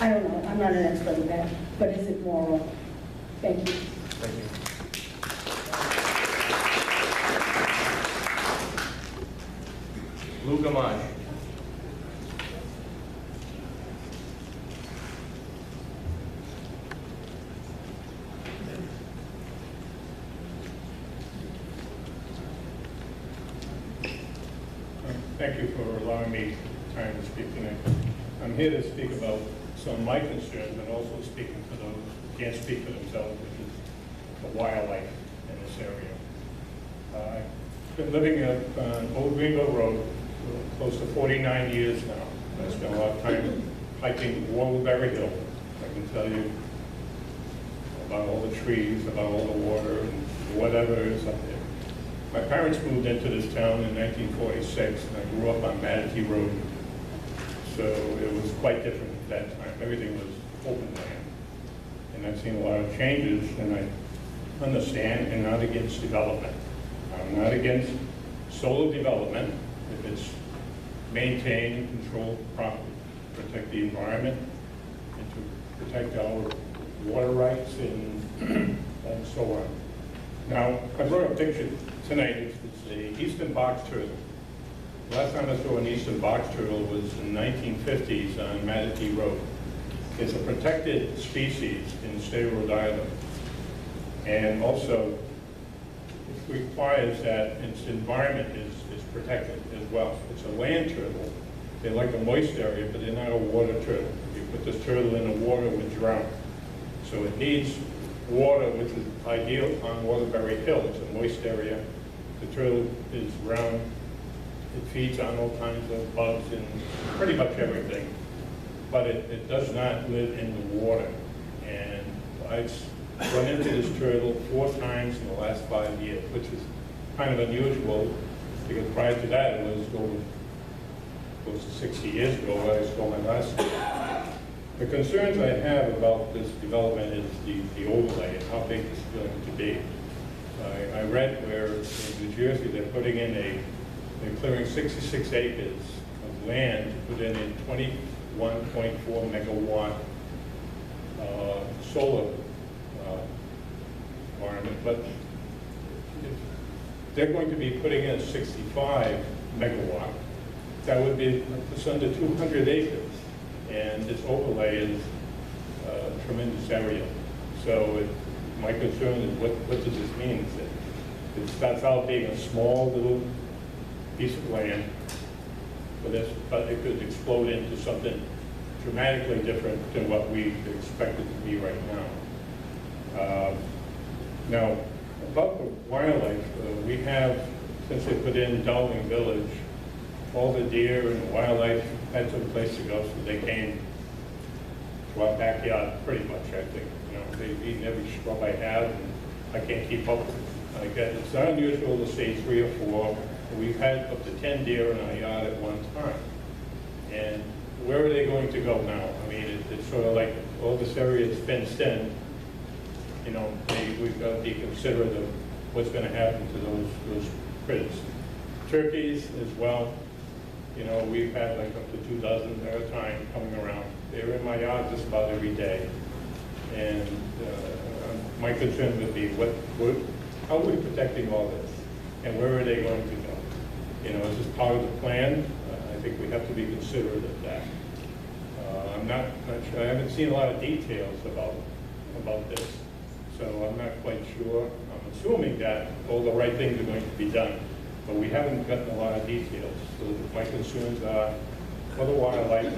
I don't know, I'm not an expert in that, but is it moral? Thank you. Thank you. Lou Gamage. Thank you for allowing me time to speak tonight. I'm here to speak about some of my concerns and also speaking for those who can't speak for themselves, which is the wildlife in this area. I've been living on Old Greenville Road for close to 49 years now. I spent a lot of time hiking Warbleberry Hill. I can tell you about all the trees, about all the water, and whatever is up there. My parents moved into this town in 1946, and I grew up on Manatee Road. So it was quite different at that time. Everything was open land. And I've seen a lot of changes, and I understand and not against development. I'm not against solar development if it's maintained and controlled properly, to protect the environment and to protect our water rights and so on. Now, I brought a picture tonight. It's the eastern box turtle. The last time I saw an eastern box turtle was in the 1950s on Manatee Road. It's a protected species in the state of Rhode Island. And also, it requires that its environment is protected as well. It's a land turtle. They like a moist area, but they're not a water turtle. If you put this turtle in the water, it would drown. So it needs water, which is ideal on Waterbury Hill. It's a moist area. The turtle is round. It feeds on all kinds of bugs and pretty much everything. But it does not live in the water. And I've run into this turtle 4 times in the last 5 years, which is kind of unusual because prior to that it was close to 60 years ago when I saw my last one. The concerns I have about this development is the overlay and how big this is going to be. I read where in New Jersey they're putting in they're clearing 66 acres of land to put in a 21.4 megawatt solar environment, but if they're going to be putting in 65 megawatt, that would be just under 200 acres. And this overlay is a tremendous area. So my concern is what does this mean? It starts out being a small little piece of land for this, but it could explode into something dramatically different than what we expect it to be right now. Now, about the wildlife, we have, since they put in Dowling Village, all the deer and the wildlife had some place to go, so they came to our backyard pretty much, I think. You know, they've eaten every shrub I have, and I can't keep up with it. Like that. It's not unusual to see 3 or 4. We've had up to 10 deer in our yard at one time. And where are they going to go now? I mean, it's sort of like all this area is fenced in. You know, we've got to be considerate of what's going to happen to those critters. Turkeys as well. You know, we've had like up to 2 dozen at a time coming around. They're in my yard just about every day. And my concern would be, how are we protecting all this? And where are they going to go? You know, is this part of the plan? I think we have to be considerate of that. I'm not sure. I haven't seen a lot of details about this, so I'm not quite sure. I'm assuming that all the right things are going to be done, but we haven't gotten a lot of details. So my concerns are for the wildlife,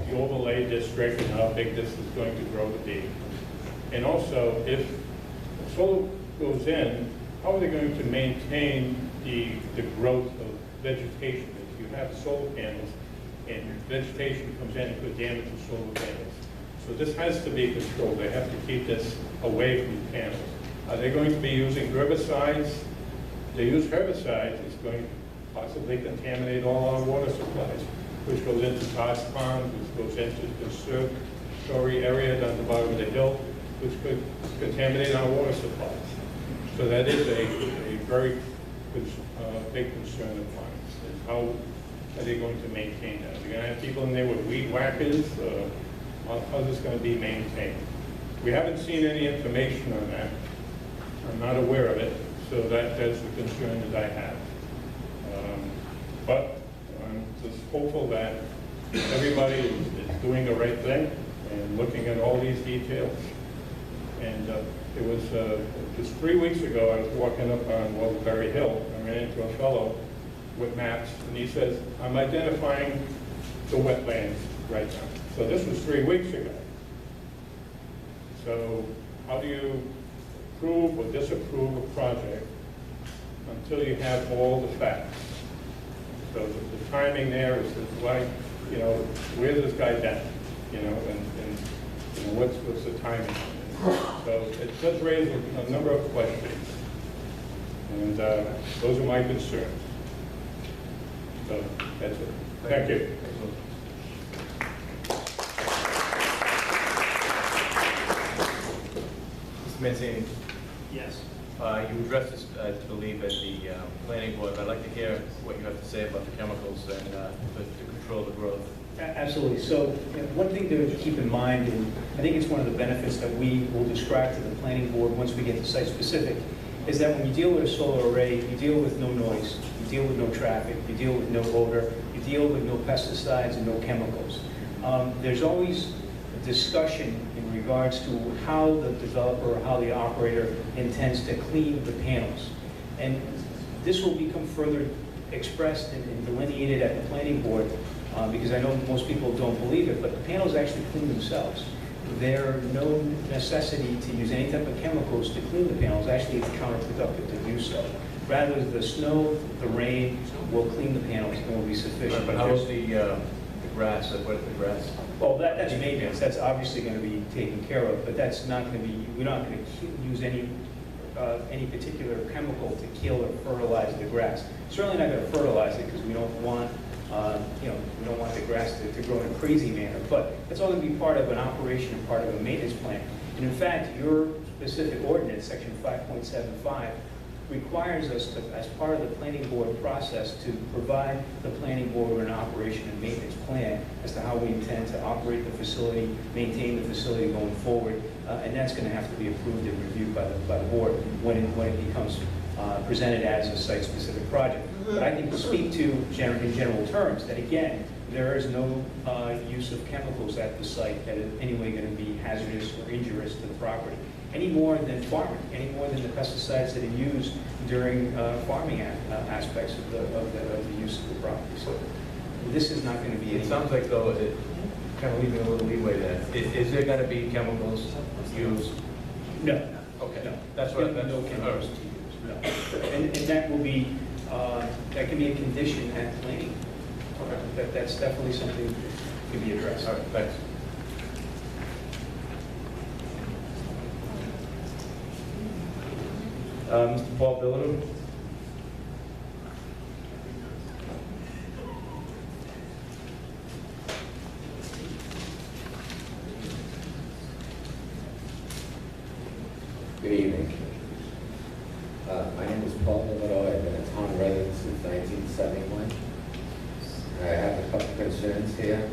the overlay district, and how big this is going to grow to be. And also, if solar goes in, how are they going to maintain the growth of vegetation? If you have solar panels and vegetation comes in, it could damage the solar panels. So this has to be controlled. They have to keep this away from the panels. Are they going to be using herbicides? If they use herbicides, it's going to possibly contaminate all our water supplies, which goes into Todd's Pond, which goes into the conservatory area down the bottom of the hill, which could contaminate our water supplies. So that is a very big concern of mine, is how are they going to maintain that? Are they going to have people in there with weed whackers? How's this going to be maintained? We haven't seen any information on that. I'm not aware of it, so that's the concern that I have. But I'm just hopeful that everybody is doing the right thing and looking at all these details. And it was just 3 weeks ago, I was walking up on Wellsbury Hill. I ran into a fellow with maps, and he says, I'm identifying the wetlands right now. So this was 3 weeks ago. So how do you approve or disapprove a project until you have all the facts? So the timing there is like, you know, where's this guy down? You know, and you know, what's the timing? So it does raise a number of questions, and those are my concerns. So that's it. Thank you. Mr. Mancini, Yes. you addressed this, I believe, at the planning board. I'd like to hear what you have to say about the chemicals and to control the growth. Absolutely. So one thing to keep in mind, and I think it's one of the benefits that we will describe to the planning board once we get to site specific, is that when you deal with a solar array, you deal with no noise, you deal with no traffic, you deal with no odor, you deal with no pesticides and no chemicals. There's always a discussion in regards to how the developer or how the operator intends to clean the panels. And this will become further expressed and delineated at the planning board, because I know most people don't believe it, but the panels actually clean themselves. There's no necessity to use any type of chemicals to clean the panels. Actually, it's counterproductive to do so. Rather, the snow, the rain will clean the panels and will be sufficient. But how is the grass? What is the grass? Well, that's maintenance. That's obviously going to be taken care of, but that's not going to be, we're not going to use any particular chemical to kill or fertilize the grass. Certainly not going to fertilize it because we don't want, we don't want the grass to grow in a crazy manner. But it's all going to be part of an operation and part of a maintenance plan. And in fact, your specific ordinance, section 5.75, requires us to, as part of the planning board process, to provide the planning board with an operation and maintenance plan as to how we intend to operate the facility, maintain the facility going forward, and that's going to have to be approved and reviewed by the board when it becomes presented as a site-specific project. But I can speak to, in general terms, that again, there is no use of chemicals at the site that is anyway going to be hazardous or injurious to the property, any more than farming, any more than the pesticides that are used during farming aspects of the use of the property. So this is not going to be. It sounds like, though, it kind of leaving a little leeway there. Is there going to be chemicals used? No. Okay. No. That's what. That's no chemicals to use. No. And that will be that can be a condition at planning. Okay. That's definitely something that can be addressed. All right. Thanks. Mr. Paul Billinu. Good evening. My name is Paul Billinu. I've been a town resident since 1971. I have a couple concerns here.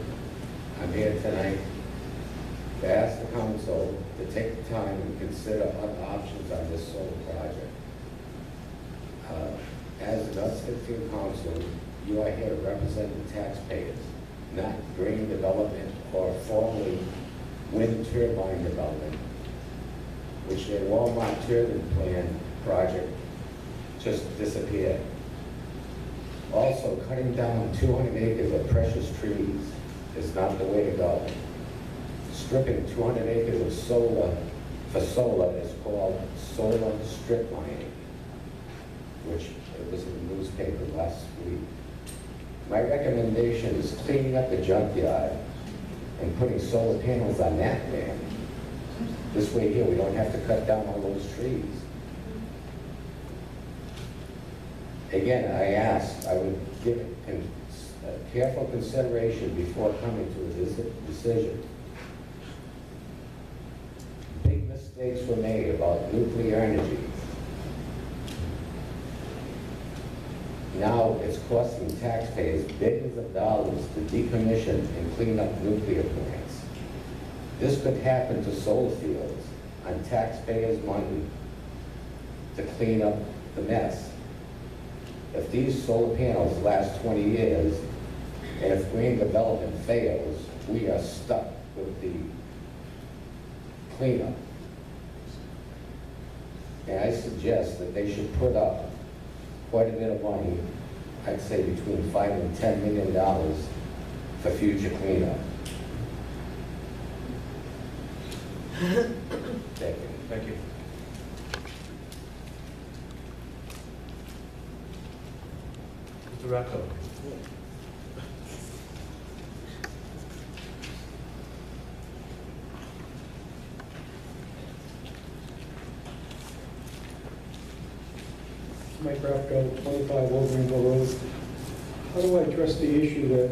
I'm here tonight to ask the council to take the time and consider other options on this solar project. As the North Smithfield Council, you are here to represent the taxpayers, not green development or formerly wind turbine development, which their Walmart turbine plan project just disappeared. Also, cutting down 200 acres of precious trees is not the way to go. Stripping 200 acres of solar for solar is called solar strip mining, which it was in the newspaper last week. My recommendation is cleaning up the junkyard and putting solar panels on that land. This way here, we don't have to cut down all those trees. Again, I would give it careful consideration before coming to a decision. Big mistakes were made about nuclear energy. now it's costing taxpayers billions of dollars to decommission and clean up nuclear plants. This could happen to solar fields on taxpayers' money to clean up the mess. If these solar panels last 20 years, and if green development fails, we are stuck with the cleanup. And I suggest that they should put up quite a bit of money, I'd say between $5 and $10 million for future cleanup. Thank you. Thank you. Mr. Rocco? Mike Rafko, 25 Overinville Road. How do I address the issue that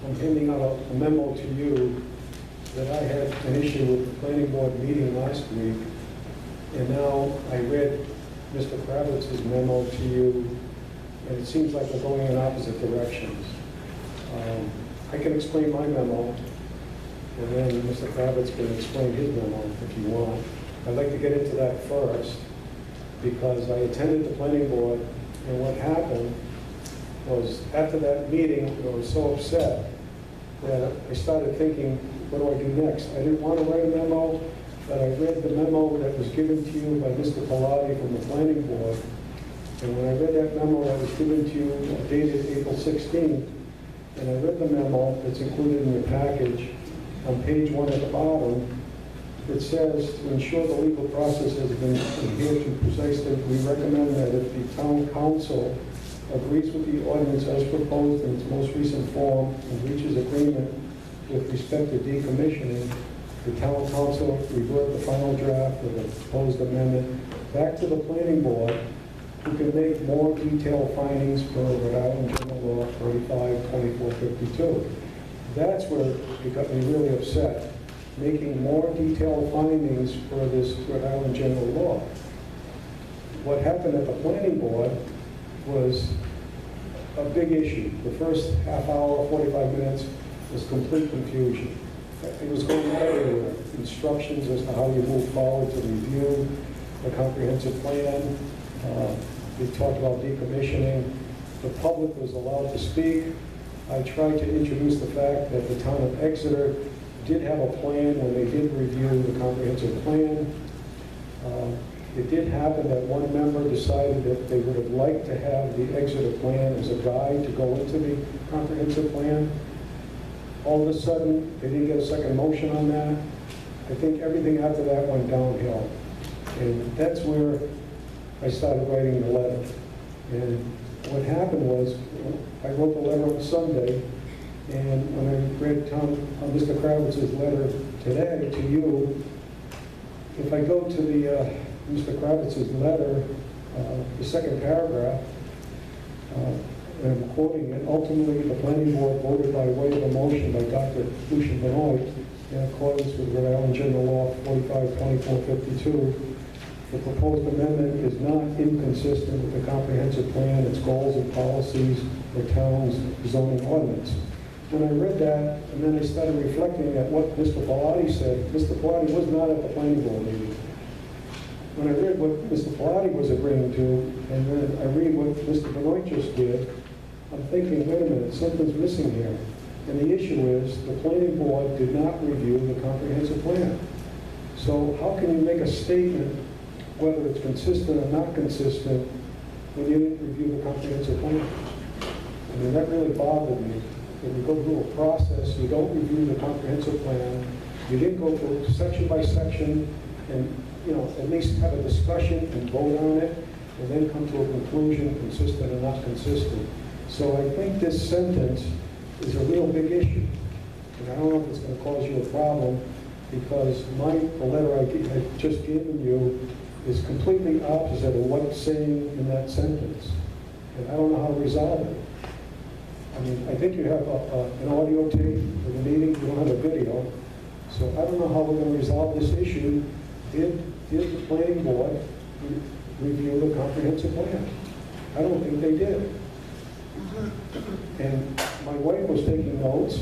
I'm handing out a memo to you that I had an issue with the planning board meeting last week, and now I read Mr. Kravitz's memo to you, and it seems like we're going in opposite directions. I can explain my memo, and then Mr. Kravitz can explain his memo if you want. I'd like to get into that first, because I attended the planning board, and what happened was, after that meeting, I was so upset that I started thinking, what do I do next? I didn't want to write a memo, but I read the memo that was given to you by Mr. Pilati from the planning board, and when I read that memo that was given to you, dated April 16th, and I read the memo that's included in your package, on page 1 at the bottom, it says, to ensure the legal process has been adhered to precisely, we recommend that if the town council agrees with the ordinance as proposed in its most recent form and reaches agreement with respect to decommissioning, the town council revert the final draft of the proposed amendment back to the planning board, who can make more detailed findings per Rhode Island General Law 45-2452. That's where it got me really upset, making more detailed findings for this Rhode Island General Law. What happened at the planning board was a big issue. The first half hour, 45 minutes, was complete confusion. It was going everywhere. Instructions as to how you move forward to review the comprehensive plan. We talked about decommissioning. The public was allowed to speak. I tried to introduce the fact that the town of Exeter did have a plan when they did review the comprehensive plan. It did happen that one member decided that they would have liked to have the Exeter plan as a guide to go into the comprehensive plan. All of a sudden, they didn't get a second motion on that. I think everything after that went downhill. And that's where I started writing the letter. And what happened was, I wrote the letter on Sunday, and when I read Mr. Kravitz's letter today to you, if I go to the Mr. Kravitz's letter, the second paragraph, and I'm quoting it, ultimately the planning board voted by way of a motion by Dr. Lucian Benoit in accordance with Rhode Island General Law 45-2452. The proposed amendment is not inconsistent with the comprehensive plan, its goals and policies, the town's zoning ordinance. When I read that, and then I started reflecting at what Mr. Pilati said, Mr. Pilati was not at the planning board meeting. When I read what Mr. Pilati was agreeing to, and then I read what Mr. Benoit just did, I'm thinking, wait a minute, something's missing here. And the issue is, the planning board did not review the comprehensive plan. So how can you make a statement, whether it's consistent or not consistent, when you didn't review the comprehensive plan? I mean, that really bothered me. When you go through a process, you don't review the comprehensive plan, you didn't go through section by section and, at least have a discussion and vote on it, and then come to a conclusion, consistent or not consistent. So I think this sentence is a real big issue. And I don't know if it's going to cause you a problem, because the letter I just given you is completely opposite of what it's saying in that sentence. And I don't know how to resolve it. I mean, I think you have an audio tape of the meeting, you don't have a video. So I don't know how we're going to resolve this issue. Did the planning board review the comprehensive plan? I don't think they did. And my wife was taking notes,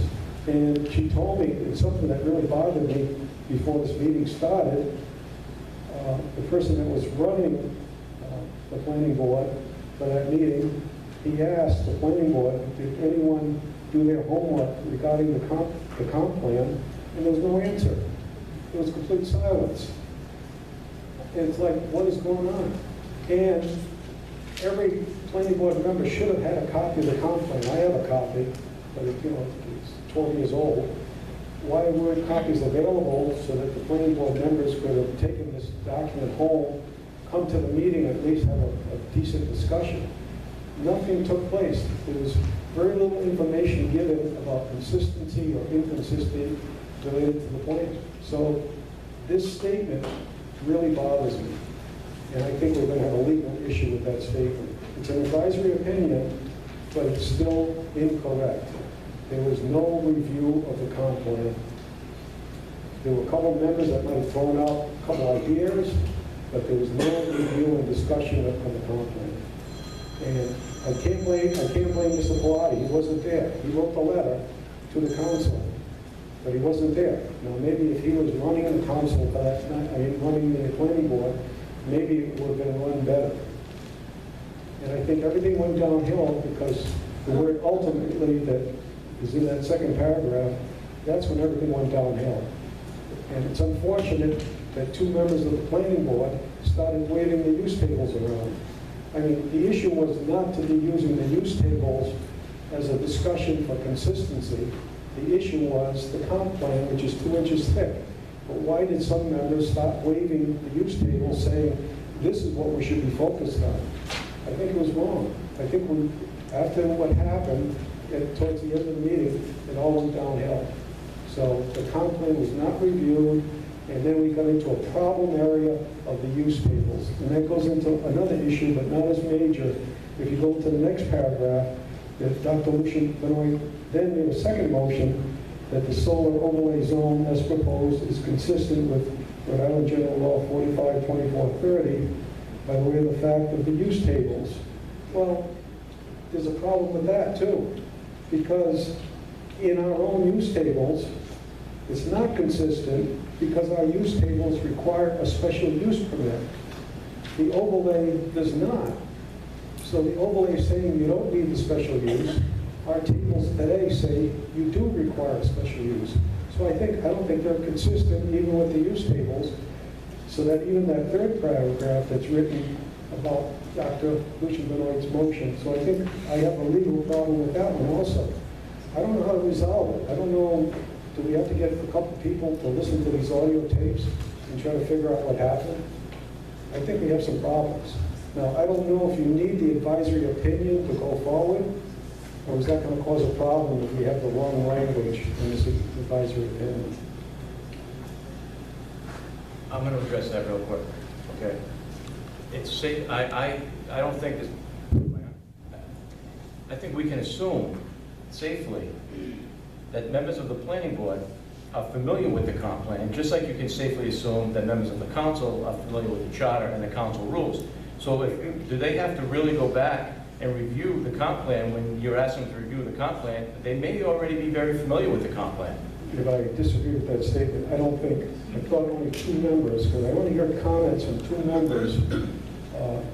and she told me, it's something that really bothered me before this meeting started. The person that was running the planning board for that meeting, he asked the planning board, did anyone do their homework regarding the comp plan? And there was no answer. There was complete silence. And it's like, what is going on? And every planning board member should have had a copy of the comp plan. I have a copy, but it's 12 years old. Why weren't copies available so that the planning board members could have taken this document home, come to the meeting, and at least have a decent discussion? Nothing took place. There was very little information given about consistency or inconsistency related to the plan. So this statement really bothers me. And I think we're going to have a legal issue with that statement. It's an advisory opinion, but it's still incorrect. There was no review of the comp plan. There were a couple of members that might have thrown out a couple ideas, but there was no review and discussion of the comp plan. And I can't blame Mr. Pilati. He wasn't there. He wrote the letter to the council, but he wasn't there. Now, maybe if he was running the council for that night, running the planning board, maybe it would have been run better. And I think everything went downhill because the word ultimately that is in that second paragraph, that's when everything went downhill. And it's unfortunate that two members of the planning board started waving the use tables around. I mean, the issue was not to be using the use tables as a discussion for consistency. The issue was the comp plan, which is 2 inches thick. But why did some members start waving the use table saying, this is what we should be focused on? I think it was wrong. I think after what happened, towards the end of the meeting, it all went downhill. So the comp plan was not reviewed, and then we got into a problem area of the use tables. And that goes into another issue, but not as major. If you go to the next paragraph, that Dr. Lucian Benoit then made a second motion that the solar overlay zone as proposed is consistent with Rhode Island General Law 45-2430 by way of the fact of the use tables. Well, there's a problem with that too, because in our own use tables, it's not consistent because our use tables require a special use permit. The overlay does not. So the overlay is saying you don't need the special use. Our tables today say you do require a special use. So I don't think they're consistent even with the use tables, so that even that third paragraph that's written about Dr. Lucian Benoit's motion. So I think I have a legal problem with that one also. I don't know how to resolve it. I don't know, do we have to get a couple people to listen to these audio tapes and try to figure out what happened? I think we have some problems. Now, I don't know if you need the advisory opinion to go forward, or is that going to cause a problem if we have the wrong language in this advisory opinion? I'm going to address that real quick, okay? It's safe, I don't think this, I think we can assume safely that members of the planning board are familiar with the comp plan, just like you can safely assume that members of the council are familiar with the charter and the council rules. So do they have to really go back and review the comp plan when you're asking them to review the comp plan? They may already be very familiar with the comp plan. If I disagree with that statement, I don't think, I thought only 2 members, because I only heard comments from 2 members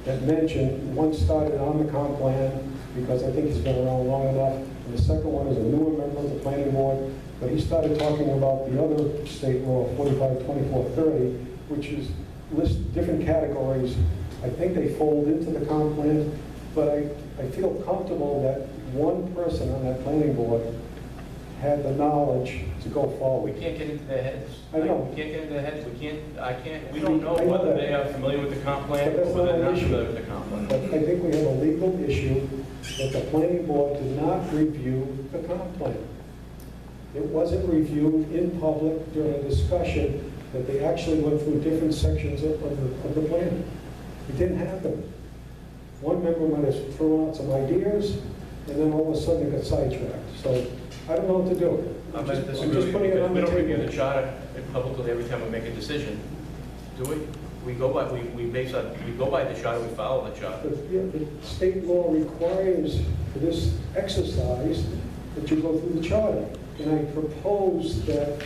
that mentioned, one started on the comp plan, because I think he's been around long enough, and the second one is a newer member of the planning board, but he started talking about the other state law, 45-2430, which is lists different categories. I think they fold into the comp plan, but I feel comfortable that one person on that planning board had the knowledge to go forward. We can't get into their heads. I know. We can't get into their heads. We don't know whether they are familiar with the comp plan or whether they're not familiar with the comp plan. But I think we have a legal issue that the planning board did not review the comp plan. It wasn't reviewed in public during a discussion that they actually went through different sections of the plan. It didn't happen. One member might have thrown out some ideas, and then all of a sudden it got sidetracked. So I don't know what to do. I'm just putting it on we the don't review table. the charter publicly every time we make a decision, do we? We go by, we base on, we go by the charter, we follow the charter. But yeah, the state law requires for this exercise that you go through the charter. And I propose that